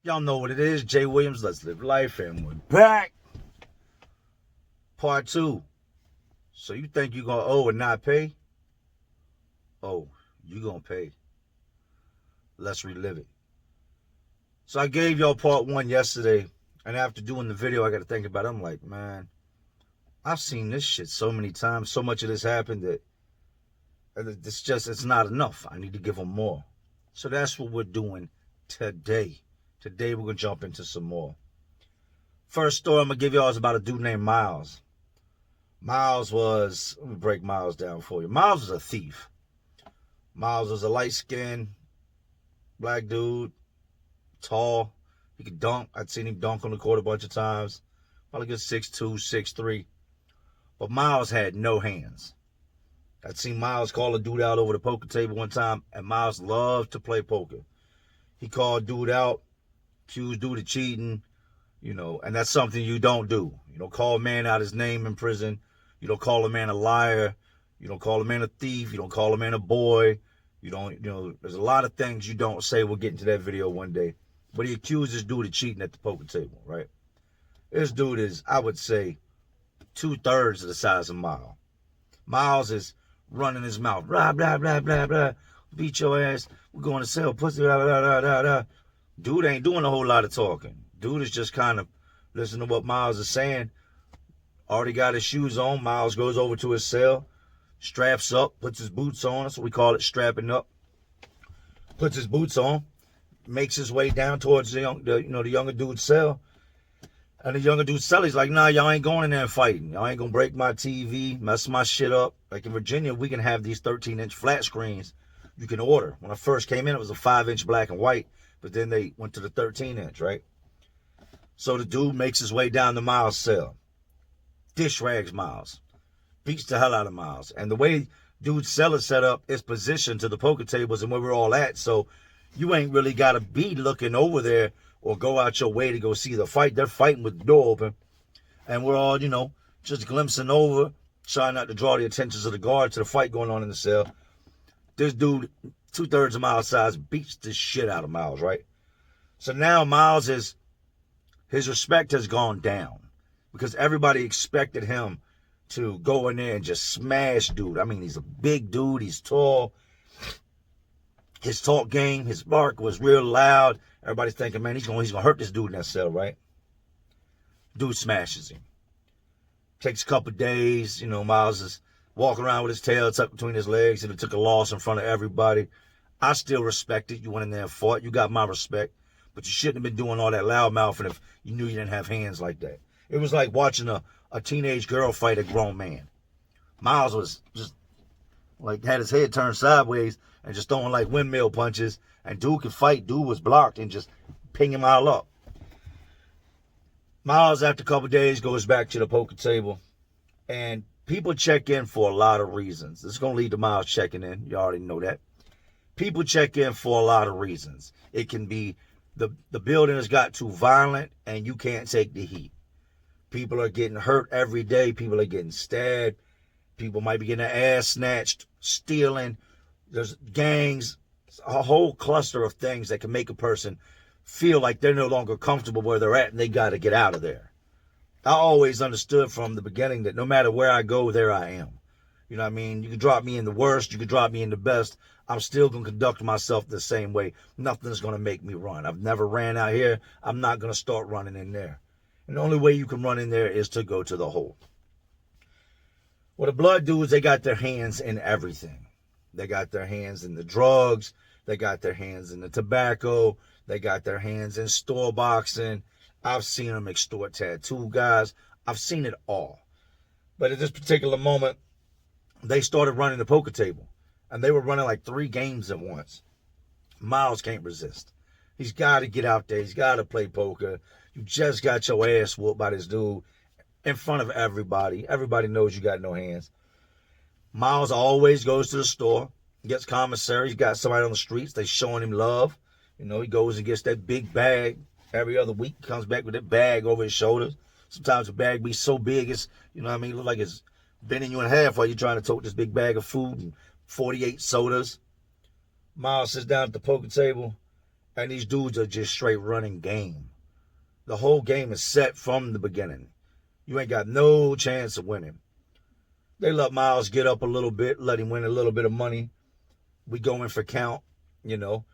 Y'all know what it is. Jay Williams, Let's Live Life, and we're back. Part 2. So you think you're going to owe and not pay? Oh, you're going to pay. Let's relive it. So I gave y'all part 1 yesterday, and after doing the video, I got to think about it. I'm like, man, I've seen this shit so many times. So much of this happened that it's not enough. I need to give them more. So that's what we're doing today. Today we're going to jump into some more. First story I'm going to give y'all is about a dude named Miles. Let me break Miles down for you. Miles was a thief. Miles was a light-skinned black dude, tall. He could dunk. I'd seen him dunk on the court a bunch of times. Probably good 6'2", 6'3". But Miles had no hands. I'd seen Miles call a dude out over the poker table one time, and Miles loved to play poker. He called dude out, accused dude of cheating, and that's something you don't do. You don't call a man out his name in prison. You don't call a man a liar. You don't call a man a thief. You don't call a man a boy. There's a lot of things you don't say. We'll get into that video one day. But he accused this dude of cheating at the poker table, right? This dude is, I would say, 2/3 of the size of Miles. Miles is running his mouth, blah, blah, blah, blah, blah. Beat your ass. We're going to sell pussy, blah, blah, blah, blah, blah. Dude ain't doing a whole lot of talking. Dude is just kind of listening to what Miles is saying. Already got his shoes on. Miles goes over to his cell, straps up, puts his boots on. That's what we call it, strapping up. Puts his boots on, makes his way down towards the younger dude's cell. And the younger dude's cell, he's like, nah, y'all ain't going in there and fighting. Y'all ain't going to break my TV, mess my shit up. Like in Virginia, we can have these 13-inch flat screens you can order. When I first came in, it was a 5-inch black and white. But then they went to the 13-inch, right? So the dude makes his way down to Miles' cell. Dish rags Miles. Beats the hell out of Miles. And the way dude's cell is set up is positioned to the poker tables and where we're all at. So you ain't really got to be looking over there or go out your way to go see the fight. They're fighting with the door open. And we're all, just glimpsing over, trying not to draw the attentions of the guard to the fight going on in the cell. This dude, 2/3 of Miles' size, beats the shit out of Miles, right? So now Miles his respect has gone down because everybody expected him to go in there and just smash dude. I mean, he's a big dude. He's tall. His talk game, his bark was real loud. Everybody's thinking, man, he's gonna hurt this dude in that cell, right? Dude smashes him. Takes a couple days. Miles is walking around with his tail tucked between his legs, and it took a loss in front of everybody. I still respect it. You went in there and fought. You got my respect. But you shouldn't have been doing all that loud mouthing if you knew you didn't have hands like that. It was like watching a teenage girl fight a grown man. Miles was just like had his head turned sideways and just throwing like windmill punches. And dude could fight. Dude was blocked and just ping him all up. Miles, after a couple days, goes back to the poker table. And people check in for a lot of reasons. This is going to lead to Miles checking in. You already know that. People check in for a lot of reasons. It can be the building has got too violent and you can't take the heat. People are getting hurt every day. People are getting stabbed. People might be getting their ass snatched, stealing. There's gangs, a whole cluster of things that can make a person feel like they're no longer comfortable where they're at and they got to get out of there. I always understood from the beginning that no matter where I go, there I am. You know what I mean? You can drop me in the worst. You can drop me in the best. I'm still going to conduct myself the same way. Nothing's going to make me run. I've never ran out here. I'm not going to start running in there. And the only way you can run in there is to go to the hole. Well, the blood dudes, they got their hands in everything. They got their hands in the drugs. They got their hands in the tobacco. They got their hands in store boxing. I've seen them extort tattoo guys. I've seen it all. But at this particular moment, they started running the poker table. And they were running like 3 games at once. Miles can't resist. He's got to get out there. He's got to play poker. You just got your ass whooped by this dude in front of everybody. Everybody knows you got no hands. Miles always goes to the store, gets commissary. He's got somebody on the streets. They showing him love. He goes and gets that big bag every other week. He comes back with that bag over his shoulders. Sometimes the bag be so big, it's, look like it's bending you in half while you're trying to tote this big bag of food and 48 sodas. Miles sits down at the poker table And these dudes are just straight running game. The whole game is set from the beginning. You ain't got no chance of winning. They let Miles get up a little bit, let him win a little bit of money. We go in for count, you know.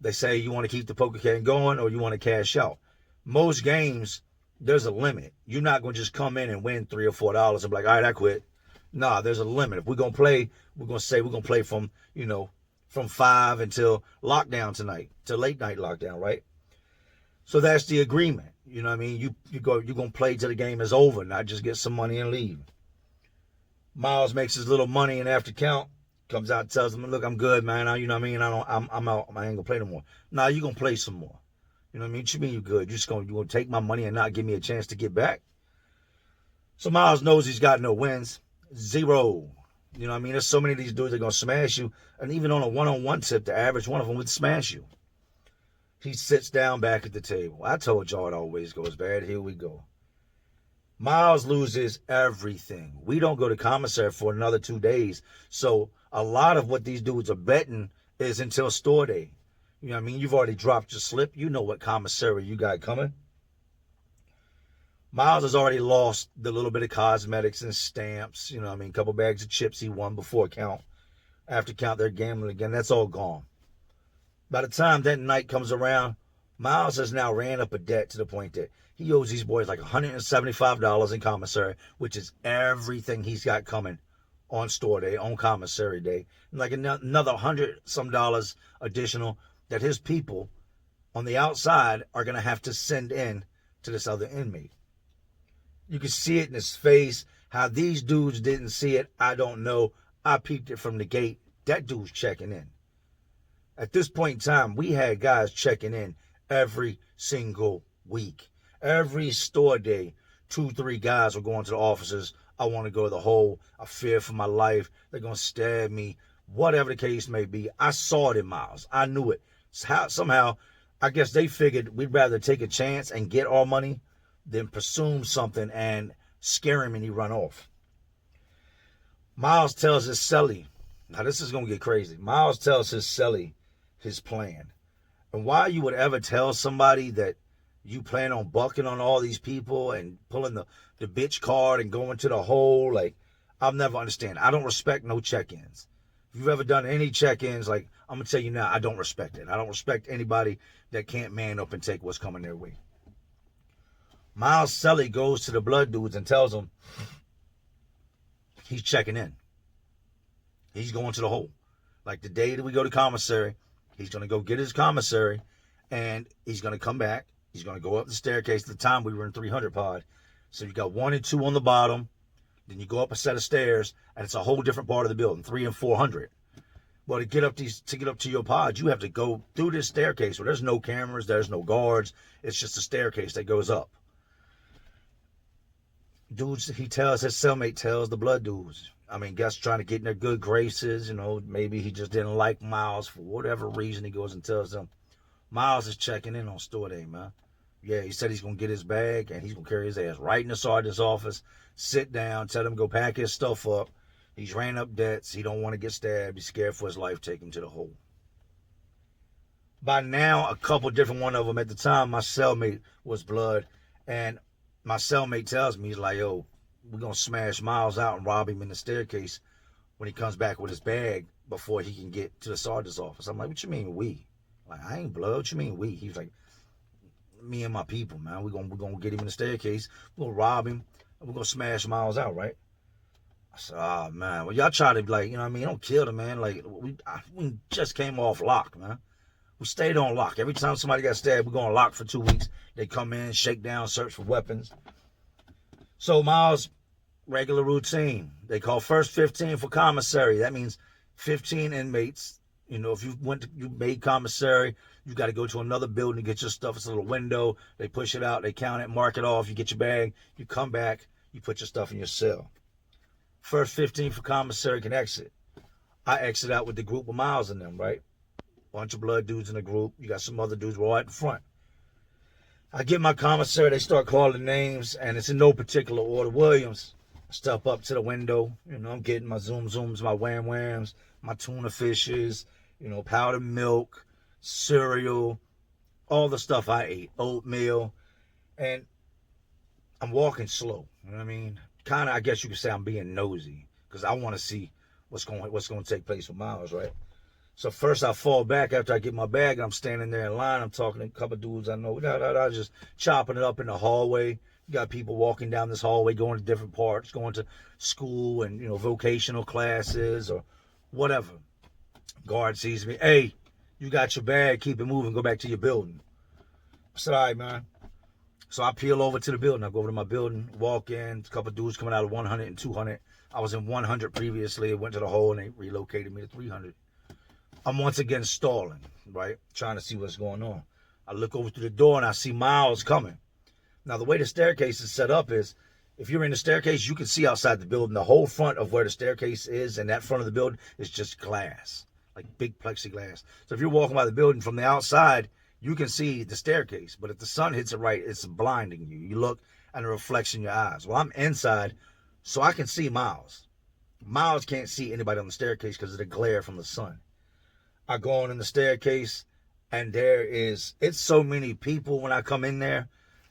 They say you want to keep the poker can going or you want to cash out. Most games, there's a limit. You're not going to just come in and win $3 or $4 and be like, all right, I quit. Nah, there's a limit. If we're going to play, we're going to say we're going to play from, from 5 until lockdown tonight, till late night lockdown, right? So that's the agreement. You know what I mean? You're going to play till the game is over, not just get some money and leave. Miles makes his little money and after count, comes out and tells them, look, I'm good, man. You know what I mean? I'm out. I ain't gonna play no more. Nah, you gonna play some more. You know what I mean? What you mean you good? You gonna take my money and not give me a chance to get back? So Miles knows he's got no wins. 0. You know what I mean? There's so many of these dudes that are gonna smash you. And even on a one-on-one tip, the average one of them would smash you. He sits down back at the table. I told y'all it always goes bad. Here we go. Miles loses everything. We don't go to commissary for another 2 days. So a lot of what these dudes are betting is until store day. You know what I mean? You've already dropped your slip. You know what commissary you got coming. Miles has already lost the little bit of cosmetics and stamps. You know what I mean? A couple bags of chips he won before count. After count, they're gambling again. That's all gone. By the time that night comes around, Miles has now ran up a debt to the point that he owes these boys like $175 in commissary, which is everything he's got coming on store day, on commissary day. And like another $100 additional that his people on the outside are going to have to send in to this other inmate. You can see it in his face. How these dudes didn't see it, I don't know. I peeped it from the gate. That dude's checking in. At this point in time, we had guys checking in every single week. Every store day, 2, 3 guys were going to the offices. I want to go to the hole. I fear for my life. They're going to stab me. Whatever the case may be. I saw it in Miles. I knew it. Somehow, I guess they figured we'd rather take a chance and get our money than presume something and scare him and he run off. Miles tells his cellie. Now, this is going to get crazy. Miles tells his cellie his plan. And why you would ever tell somebody that you plan on bucking on all these people and pulling the bitch card and going to the hole, like, I'll never understand. I don't respect no check-ins. If you've ever done any check-ins, like, I'm going to tell you now, I don't respect it. I don't respect anybody that can't man up and take what's coming their way. Miles Celly goes to the blood dudes and tells them he's checking in. He's going to the hole. Like the day that we go to commissary, he's going to go get his commissary and he's going to come back. He's going to go up the staircase. At the time we were in 300 pod. So you got 1 and 2 on the bottom. Then you go up a set of stairs and it's a whole different part of the building, 300 and 400. Well, to get up to your pod, you have to go through this staircase where there's no cameras, there's no guards. It's just a staircase that goes up. Dudes, his cellmate tells the blood dudes. I mean, guess trying to get in their good graces, maybe he just didn't like Miles for whatever reason. He goes and tells them, Miles is checking in on store day, man. Yeah, he said he's going to get his bag and he's going to carry his ass right in the sergeant's office, sit down, tell him to go pack his stuff up. He's ran up debts. He don't want to get stabbed. He's scared for his life. Take him to the hole. By now, a couple different one of them. At the time, my cellmate was blood. And my cellmate tells me, he's like, yo, we're going to smash Miles out and rob him in the staircase when he comes back with his bag before he can get to the sergeant's office. I'm like, what you mean we? Like, I ain't blood. What you mean we? He's like, me and my people, man. We're gonna get him in the staircase. We're going to rob him. And we're going to smash Miles out, right? I said, oh, man. Well, y'all try to, like, don't kill him, man. Like, we just came off lock, man. We stayed on lock. Every time somebody got stabbed, we're going to lock for 2 weeks. They come in, shake down, search for weapons. So Miles, regular routine. They call first 15 for commissary. That means 15 inmates. If you made commissary, you got to go to another building to get your stuff. It's a little window. They push it out. They count it, mark it off. You get your bag. You come back. You put your stuff in your cell. First 15 for commissary can exit. I exit out with the group of Miles in them, right? Bunch of blood dudes in the group. You got some other dudes right in front. I get my commissary. They start calling names, and it's in no particular order. Williams. I step up to the window. I'm getting my zoom zooms, my wham whams, my tuna fishes, powdered milk, cereal, all the stuff I ate, oatmeal, and I'm walking slow. You know what I mean? Kind of, I guess you could say I'm being nosy because I want to see what's going to take place with Miles, right? So first I fall back after I get my bag. I'm standing there in line. I'm talking to a couple of dudes I know. Just chopping it up in the hallway. You got people walking down this hallway, going to different parts, going to school and, vocational classes or whatever. Guard sees me. Hey, you got your bag. Keep it moving. Go back to your building. I said, all right, man. So I peel over to the building. I go over to my building, walk in. A couple of dudes coming out of 100 and 200. I was in 100 previously. I went to the hole and they relocated me to 300. I'm once again stalling, right? Trying to see what's going on. I look over through the door and I see Miles coming. Now, the way the staircase is set up is, if you're in the staircase, you can see outside the building. The whole front of where the staircase is and that front of the building is just glass, like big plexiglass. So if you're walking by the building from the outside, you can see the staircase. But if the sun hits it right, it's blinding you. You look and it reflects in your eyes. Well, I'm inside, so I can see Miles. Miles can't see anybody on the staircase because of the glare from the sun. I go on in the staircase, and it's so many people when I come in there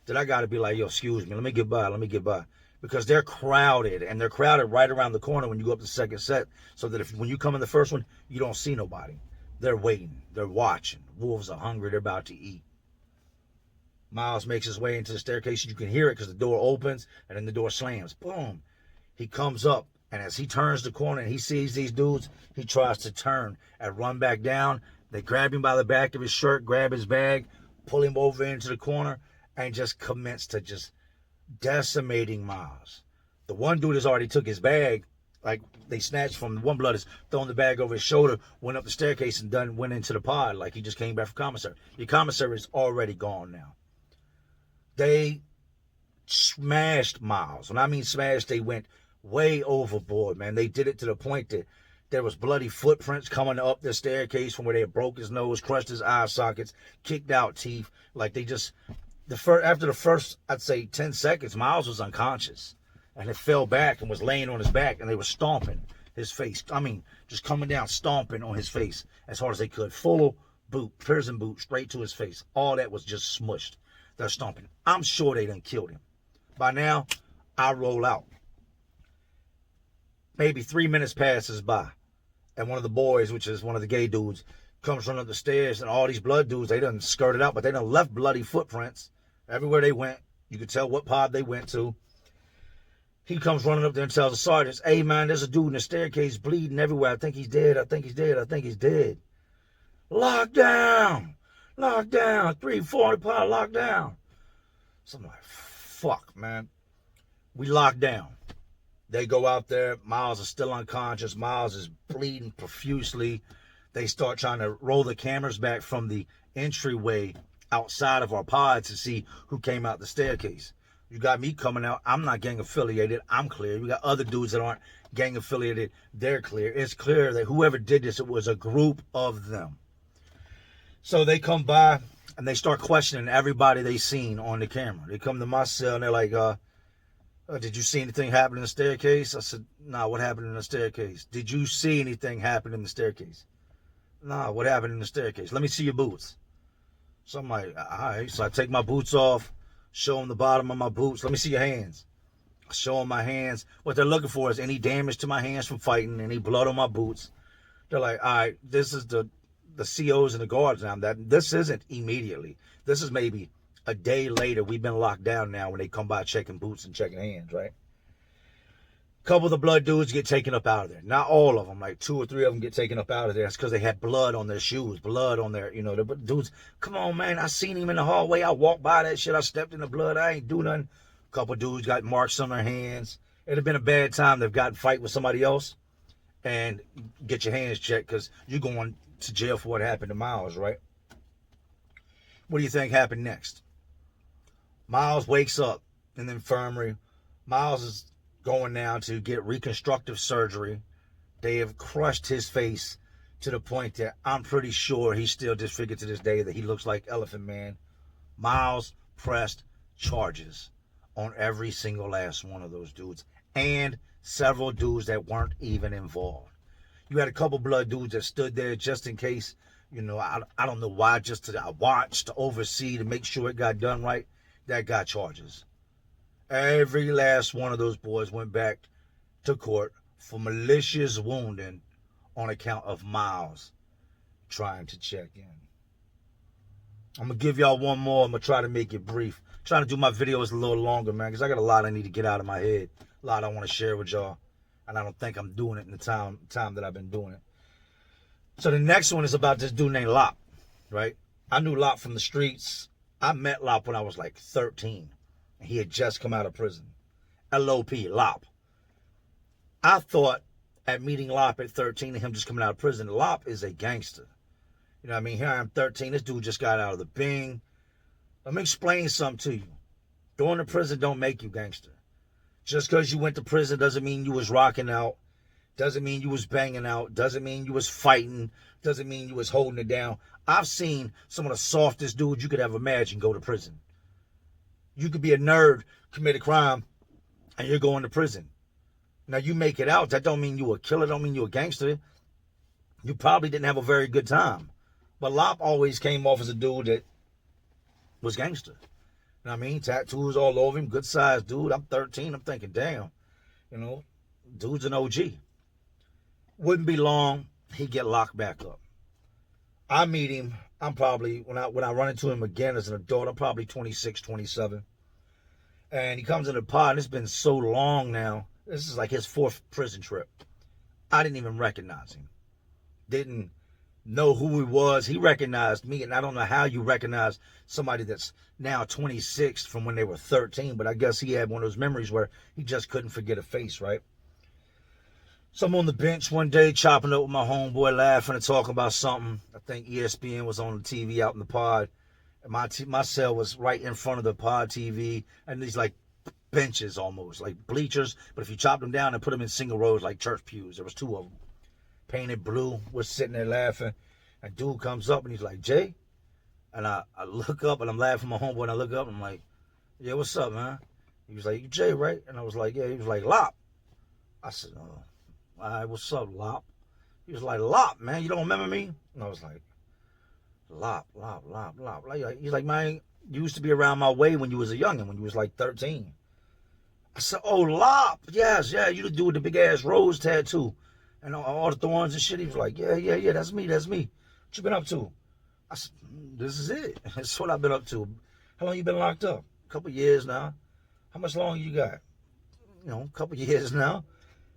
that I got to be like, yo, excuse me, let me get by. Because they're crowded, and they're crowded right around the corner when you go up the second set, so that when you come in the first one, you don't see nobody. They're waiting. They're watching. Wolves are hungry. They're about to eat. Miles makes his way into the staircase. You can hear it because the door opens, and then the door slams. Boom. He comes up. And as he turns the corner and he sees these dudes, he tries to turn and run back down. They grab him by the back of his shirt, grab his bag, pull him over into the corner, and just commence to just decimating Miles. The one dude has already took his bag. Like, they snatched from one blood, is throwing the bag over his shoulder, went up the staircase and went into the pod like he just came back from commissary. Your commissary is already gone now. They smashed Miles. When I mean smashed, they went way overboard, man. They did it to the point that there was bloody footprints coming up the staircase from where they broke his nose, crushed his eye sockets, kicked out teeth. Like, they just, after the first, I'd say 10 seconds, Miles was unconscious. And it fell back and was laying on his back, and they were stomping his face. I mean, just coming down, stomping on his face as hard as they could. Full boot, prison boot, straight to his face. All that was just smushed. They're stomping. I'm sure they done killed him. By now, I roll out. Maybe 3 minutes passes by, and one of the boys, which is one of the gay dudes, comes running up the stairs, and all these blood dudes, they done skirted out, but they done left bloody footprints everywhere they went. You could tell what pod they went to. He comes running up there and tells the sergeants, hey, man, there's a dude in the staircase bleeding everywhere. I think he's dead. I think he's dead. Lock down. 300-400 pod, lock down. So I'm like, fuck, man. We locked down. They go out there. Miles is still unconscious. Miles is bleeding profusely. They start trying to roll the cameras back from the entryway outside of our pod to see who came out the staircase. You got me coming out. I'm not gang affiliated. I'm clear. You got other dudes that aren't gang affiliated. They're clear. It's clear that whoever did this, it was a group of them. So they come by and they start questioning everybody they seen on the camera. They come to my cell and they're like, did you see anything happen in the staircase? I said, nah, what happened in the staircase? Did you see anything happen in the staircase? Nah, what happened in the staircase? Let me see your boots. So I'm like, all right. So I take my boots off, show them the bottom of my boots. Let me see your hands. I show them my hands. What they're looking for is any damage to my hands from fighting, any blood on my boots. They're like, all right, this is the COs and the guards now. This isn't immediately. This is maybe a day later. We've been locked down now when they come by checking boots and checking hands, right? A couple of the blood dudes get taken up out of there. Not all of them, like 2 or 3 of them get taken up out of there. That's because they had blood on their shoes, blood on their, the dudes. Come on, man, I seen him in the hallway. I walked by that shit. I stepped in the blood. I ain't do nothing. A couple of dudes got marks on their hands. It'd have been a bad time. They've gotten fight with somebody else and get your hands checked because you're going to jail for what happened to Miles, right? What do you think happened next? Miles wakes up in the infirmary. Miles is going now to get reconstructive surgery. They have crushed his face to the point that I'm pretty sure he's still disfigured to this day, that he looks like Elephant Man. Miles pressed charges on every single last one of those dudes and several dudes that weren't even involved. You had a couple blood dudes that stood there just in case You know, I don't know why, just I watched to oversee to make sure it got done right. That got charges. Every last one of those boys went back to court for malicious wounding on account of Miles trying to check in. I'm going to give y'all one more. I'm going to try to make it brief. I'm trying to do my videos a little longer, man, because I got a lot I need to get out of my head. A lot I want to share with y'all. And I don't think I'm doing it in the time that I've been doing it. So the next one is about this dude named Lop, right? I knew Lop from the streets. I met Lop when I was like 13. And he had just come out of prison. L-O-P, Lop. I thought at meeting Lop at 13 and him just coming out of prison, Lop is a gangster. You know what I mean? Here I am 13. This dude just got out of the Bing. Let me explain something to you. Going to prison don't make you gangster. Just because you went to prison doesn't mean you was rocking out. Doesn't mean you was banging out. Doesn't mean you was fighting. Doesn't mean you was holding it down. I've seen some of the softest dudes you could ever imagine go to prison. You could be a nerd, commit a crime, and you're going to prison. Now, you make it out. That don't mean you a killer. Don't mean you a gangster. You probably didn't have a very good time. But Lop always came off as a dude that was gangster. You know what I mean? Tattoos all over him. Good sized dude. I'm 13. I'm thinking, damn. You know, dude's an OG. Wouldn't be long, he'd get locked back up. I meet him. I'm probably, when I run into him again as an adult, I'm probably 26, 27. And he comes in the pod, and it's been so long now. This is like his 4th prison trip. I didn't even recognize him. Didn't know who he was. He recognized me, and I don't know how you recognize somebody that's now 26 from when they were 13, but I guess he had one of those memories where he just couldn't forget a face, right? So I'm on the bench one day chopping up with my homeboy, laughing and talking about something. I think ESPN was on the TV out in the pod. And my cell was right in front of the pod TV. And these like benches almost, like bleachers. But if you chopped them down and put them in single rows like church pews, there was 2 of them. Painted blue. We're sitting there laughing. And dude comes up and he's like, Jay? And I look up and I'm laughing at my homeboy. And I look up and I'm like, yeah, what's up, man? He was like, you Jay, right? And I was like, yeah. He was like, Lop. I said, oh. All right, what's up, Lop? He was like, Lop, man, you don't remember me? And I was like, Lop. He's like, man, you used to be around my way when you was a youngin', when you was like 13. I said, oh, Lop, yes, yeah, you the dude with the big-ass rose tattoo and all the thorns and shit. He was like, yeah, that's me. What you been up to? I said, this is it. That's what I've been up to. How long you been locked up? A couple years now. How much longer you got? You know, a couple years now.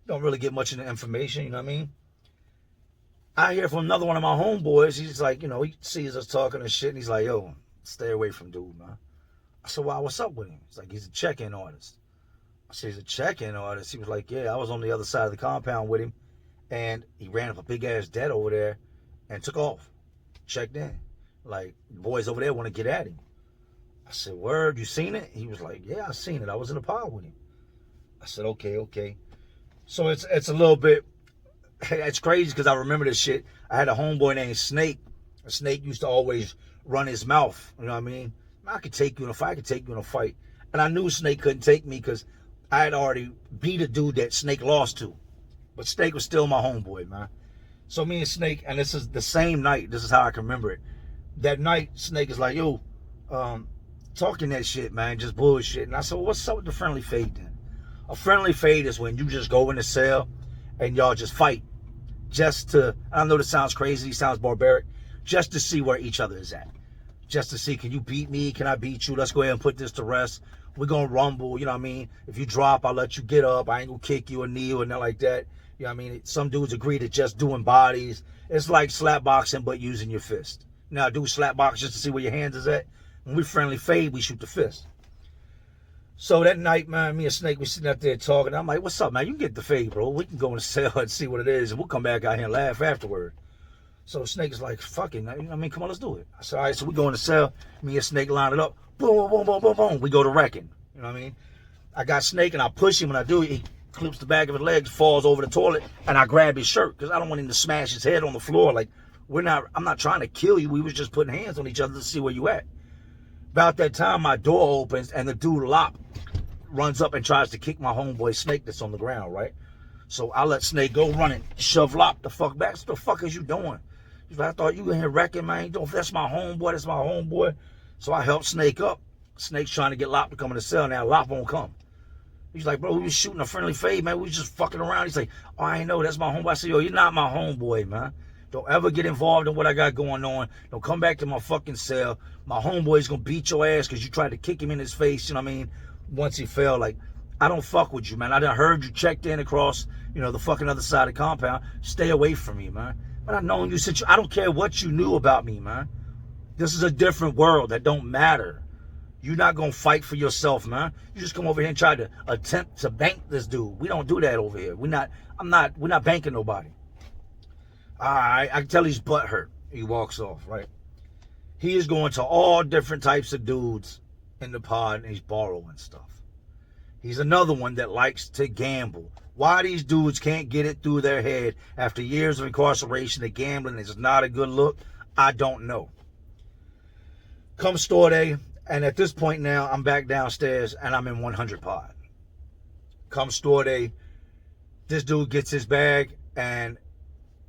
Don't really get much into information, you know what I mean? I hear from another one of my homeboys. He's like, you know, he sees us talking and shit, and he's like, yo, stay away from dude, man. I said, well, what's up with him? He's like, he's a check-in artist. I said, he's a check-in artist? He was like, yeah, I was on the other side of the compound with him, and he ran up a big-ass debt over there and took off, checked in. Like, the boys over there want to get at him. I said, word, you seen it? He was like, yeah, I seen it. I was in the pod with him. I said, okay. So it's a little bit, it's crazy because I remember this shit. I had a homeboy named Snake. Snake used to always run his mouth. You know what I mean? I could take you in a fight. And I knew Snake couldn't take me because I had already beat a dude that Snake lost to. But Snake was still my homeboy, man. So me and Snake, and this is the same night. This is how I can remember it. That night, Snake is like, yo, talking that shit, man, just bullshit. And I said, well, what's up with the friendly fade then? A friendly fade is when you just go in the cell and y'all just fight. Just to, I know this sounds crazy, sounds barbaric, just to see where each other is at. Just to see, can you beat me? Can I beat you? Let's go ahead and put this to rest. We're going to rumble, you know what I mean? If you drop, I'll let you get up. I ain't going to kick you or knee or nothing like that. You know what I mean? Some dudes agree to just doing bodies. It's like slap boxing, but using your fist. Now, do slap box just to see where your hands is at. When we friendly fade, we shoot the fist. So that night, man, me and Snake, we sitting up there talking. I'm like, what's up, man? You can get the fade, bro. We can go in the cell and see what it is, and we'll come back out here and laugh afterward. So Snake is like, fuck it. I mean, come on, let's do it. I said, all right, so we go in the cell. Me and Snake line it up. Boom, boom, boom, boom, boom. We go to wrecking. You know what I mean? I got Snake, and I push him. When I do it, he clips the back of his legs, falls over the toilet, and I grab his shirt because I don't want him to smash his head on the floor. Like, I'm not trying to kill you. We was just putting hands on each other to see where you at. About that time, my door opens, and the dude Lop runs up and tries to kick my homeboy Snake that's on the ground, right? So I let Snake go running, shove Lop the fuck back. What the fuck is you doing? He's like, I thought you were in here wrecking, man. That's my homeboy. That's my homeboy. So I helped Snake up. Snake's trying to get Lop to come in the cell now. Lop won't come. He's like, bro, we was shooting a friendly fade, man. We was just fucking around. He's like, oh, I ain't know. That's my homeboy. I said, yo, you're not my homeboy, man. Don't ever get involved in what I got going on. Don't come back to my fucking cell. My homeboy's gonna beat your ass because you tried to kick him in his face, you know what I mean? Once he fell, like, I don't fuck with you, man. I done heard you checked in across, you know, the fucking other side of the compound. Stay away from me, man. But I known you since I don't care what you knew about me, man. This is a different world that don't matter. You're not gonna fight for yourself, man. You just come over here and try to attempt to bank this dude. We don't do that over here. We're not banking nobody. All right, I can tell he's butthurt. He walks off, right? He is going to all different types of dudes in the pod, and he's borrowing stuff. He's another one that likes to gamble. Why these dudes can't get it through their head after years of incarceration that gambling is not a good look, I don't know. Come store day, and at this point now, I'm back downstairs, and I'm in 100 pod. Come store day, this dude gets his bag, and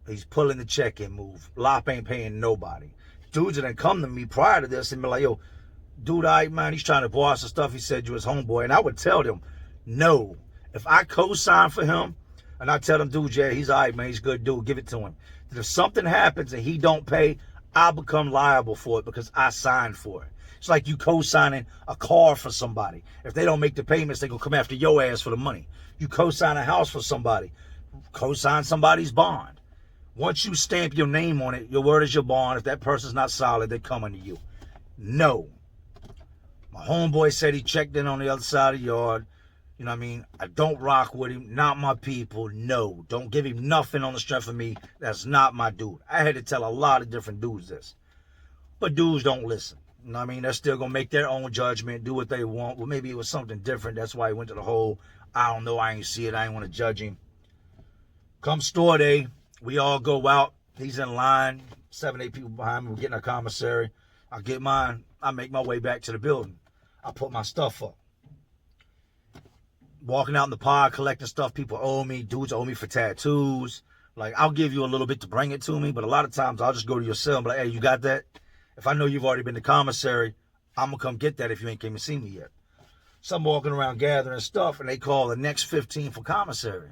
he's pulling the check-in move. Lop ain't paying nobody. Dudes that done come to me prior to this and be like, yo, dude, all right, man, he's trying to borrow some stuff. He said you his homeboy. And I would tell them, no. If I co-sign for him, and I tell them, dude, yeah, he's all right, man, he's a good dude, give it to him. If something happens and he don't pay, I'll become liable for it because I signed for it. It's like you co-signing a car for somebody. If they don't make the payments, they gonna come after your ass for the money. You co-sign a house for somebody. Co-sign somebody's bond. Once you stamp your name on it, your word is your bond. If that person's not solid, they're coming to you. No. My homeboy said he checked in on the other side of the yard. You know what I mean? I don't rock with him. Not my people. No. Don't give him nothing on the strength of me. That's not my dude. I had to tell a lot of different dudes this. But dudes don't listen. You know what I mean? They're still going to make their own judgment, do what they want. Well, maybe it was something different. That's why he went to the hole. I don't know. I ain't see it. I ain't want to judge him. Come store day. We all go out. He's in line. 7, 8 people behind me. We're getting a commissary. I get mine. I make my way back to the building. I put my stuff up. Walking out in the pod, collecting stuff people owe me. Dudes owe me for tattoos. Like, I'll give you a little bit to bring it to me, but a lot of times I'll just go to your cell and be like, hey, you got that? If I know you've already been to commissary, I'm going to come get that if you ain't came to see me yet. So I'm walking around gathering stuff, and they call the next 15 for commissary.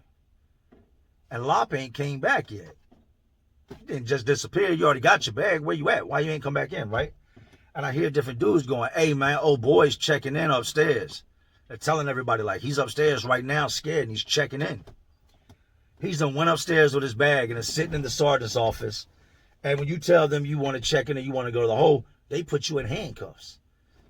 And Lop ain't came back yet. You didn't just disappear. You already got your bag. Where you at? Why you ain't come back in, right? And I hear different dudes going, hey, man, old boy's checking in upstairs. They're telling everybody, like, he's upstairs right now scared, and he's checking in. He's done went upstairs with his bag and is sitting in the sergeant's office. And when you tell them you want to check in and you want to go to the hole, they put you in handcuffs.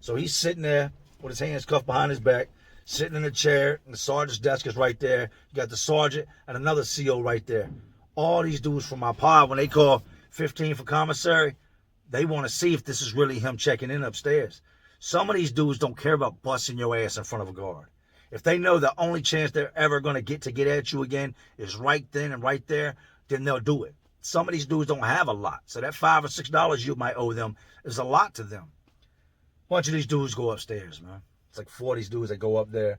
So he's sitting there with his hands cuffed behind his back, sitting in a chair, and the sergeant's desk is right there. You got the sergeant and another CO right there. All these dudes from my pod, when they call 15 for commissary, they want to see if this is really him checking in upstairs. Some of these dudes don't care about busting your ass in front of a guard. If they know the only chance they're ever going to get at you again is right then and right there, then they'll do it. Some of these dudes don't have a lot. So that $5 or $6 you might owe them is a lot to them. A bunch of these dudes go upstairs, man. It's like 4 of these dudes that go up there,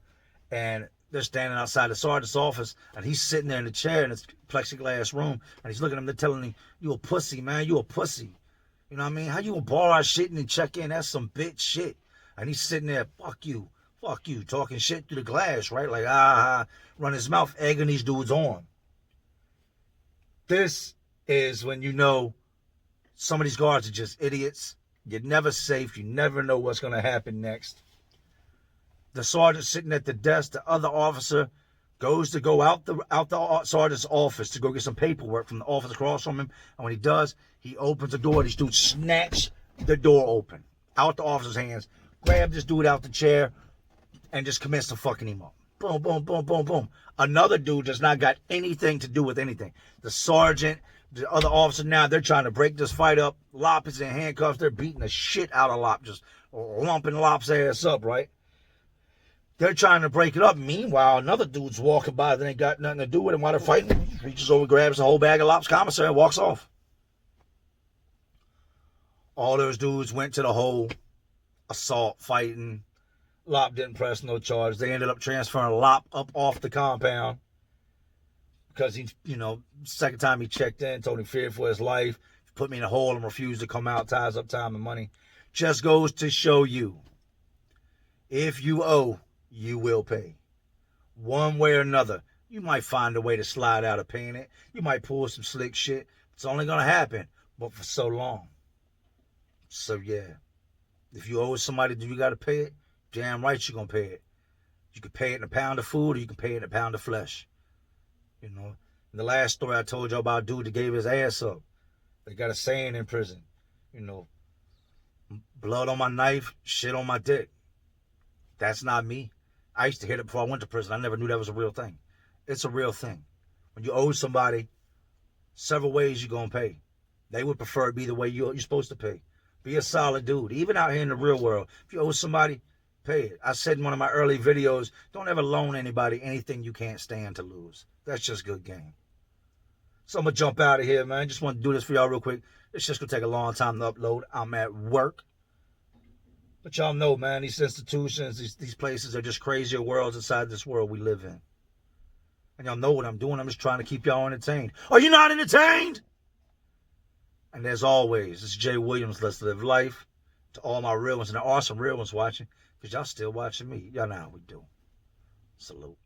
and they're standing outside the sergeant's office, and he's sitting there in the chair in this plexiglass room, and he's looking at them. They're telling him, you a pussy, man. You a pussy. You know what I mean? How you gonna borrow our shit and then check in? That's some bitch shit. And he's sitting there, fuck you, talking shit through the glass, right? Like, run his mouth, egging these dudes on. This is when you know some of these guards are just idiots. You're never safe. You never know what's going to happen next. The sergeant sitting at the desk, the other officer goes to go out the sergeant's office to go get some paperwork from the office across from him. And when he does, he opens the door. These dudes snatch the door open out the officer's hands, grab this dude out the chair, and just commence to fucking him up. Boom, boom, boom, boom, boom. Another dude does not got anything to do with anything. The sergeant, the other officer, now they're trying to break this fight up. Lop is in handcuffs. They're beating the shit out of Lop, just lumping Lop's ass up, right? They're trying to break it up. Meanwhile, another dude's walking by that ain't got nothing to do with him while they're fighting. He reaches over, grabs a whole bag of Lop's commissary, and walks off. All those dudes went to the hole, assault, fighting. Lop didn't press no charges. They ended up transferring Lop up off the compound because he, second time he checked in, told him feared for his life. put me in a hole and refuse to come out, ties up time and money. Just goes to show you, if you owe, you will pay. One way or another. You might find a way to slide out of paying it. You might pull some slick shit. It's only going to happen, but for so long. So, yeah. If you owe somebody, do you got to pay it? Damn right you're going to pay it. You can pay it in a pound of food, or you can pay it in a pound of flesh. You know, in the last story I told you about a dude that gave his ass up. They got a saying in prison, you know, blood on my knife, shit on my dick. That's not me. I used to hear that before I went to prison. I never knew that was a real thing. It's a real thing. When you owe somebody, several ways you're going to pay. They would prefer it be the way you're supposed to pay. Be a solid dude. Even out here in the real world, if you owe somebody, pay it. I said in one of my early videos, don't ever loan anybody anything you can't stand to lose. That's just good game. So I'm going to jump out of here, man. Just want to do this for y'all real quick. It's just going to take a long time to upload. I'm at work. But y'all know, man, these institutions, these places are just crazier worlds inside this world we live in. And y'all know what I'm doing. I'm just trying to keep y'all entertained. Are you not entertained? And as always, it's Jay Williams. Let's live life. To all my real ones, and there are some real ones watching, because y'all still watching me. Y'all know how we do. Salute.